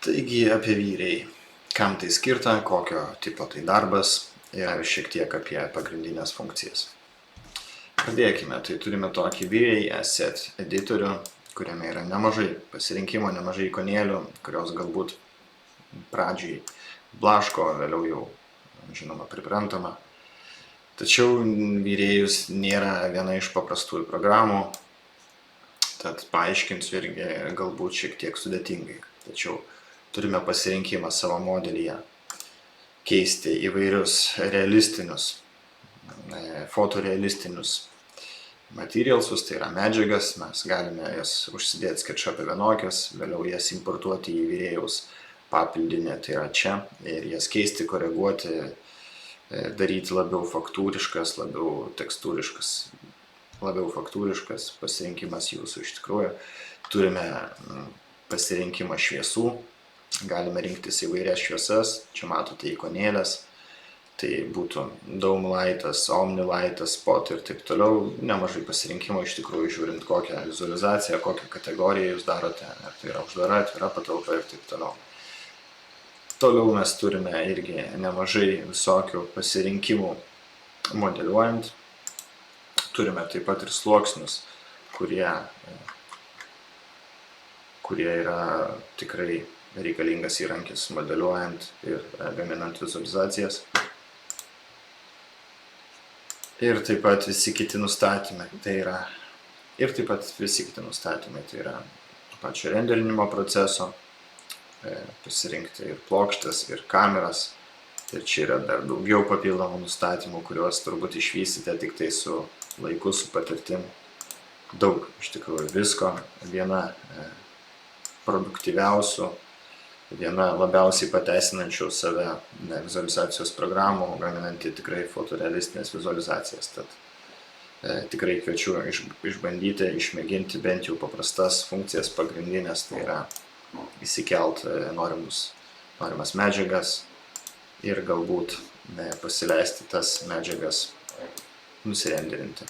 Taigi apie vyriai, kam tai skirta, kokio tipo tai darbas ir šiek tiek apie pagrindinės funkcijas. Pradėkime, tai turime tokį vyriai asset editorių, kuriame yra nemažai pasirinkimo, nemažai ikonėlių, kurios galbūt pradžiai blaško, vėliau jau, žinoma, priprantama. Tačiau vyrėjus nėra viena iš paprastųjų programų, tad paaiškinsiu irgi galbūt šiek tiek sudėtingai. Tačiau turime pasirinkimą savo modelyje keisti įvairius realistinius, fotorealistinius materialsus, tai yra medžiagas, mes galime jas užsidėti SketchUp'e vienokias, vėliau jas importuoti į vyrėjaus papildinį, tai yra čia, ir jas keisti, koreguoti, daryti labiau faktūriškas, labiau tekstūriškas, labiau faktūriškas pasirinkimas jūsų iš tikrųjų. Turime pasirinkimą šviesų, galime rinktis įvairias šviesas, čia matote ikonėlės, tai būtų Dome Lightas, Omni Lightas, Spot ir taip toliau, nemažai pasirinkimo iš tikrųjų žiūrint kokią vizualizaciją, kokią kategoriją jūs darote, ar tai yra uždara, atvira patalpa ir taip toliau. Toliau mes turime irgi nemažai visokių pasirinkimų modeliuojant. Turime taip pat ir sluoksnius, kurie yra tikrai reikalingas įrankis modeliuojant ir gaminant vizualizacijas. Ir taip pat visi kiti nustatymai, tai yra pačio renderinimo proceso, pasirinkti ir plokštes, ir kameras. Ir čia yra dar daugiau papildomų nustatymų, kuriuos turbūt išvysite tik tai su laiku, su patirtim. Daug iš tikrųjų visko, viena produktyviausių, viena labiausiai pateisinančių save vizualizacijos programų, gaminanti tikrai fotorealistinės vizualizacijas. Tad tikrai kviečiu išbandyti, išmėginti bent jau paprastas funkcijas pagrindinės, tai yra įsikelt norimas medžiagas ir galbūt pasileisti tas medžiagas nusirenderinti.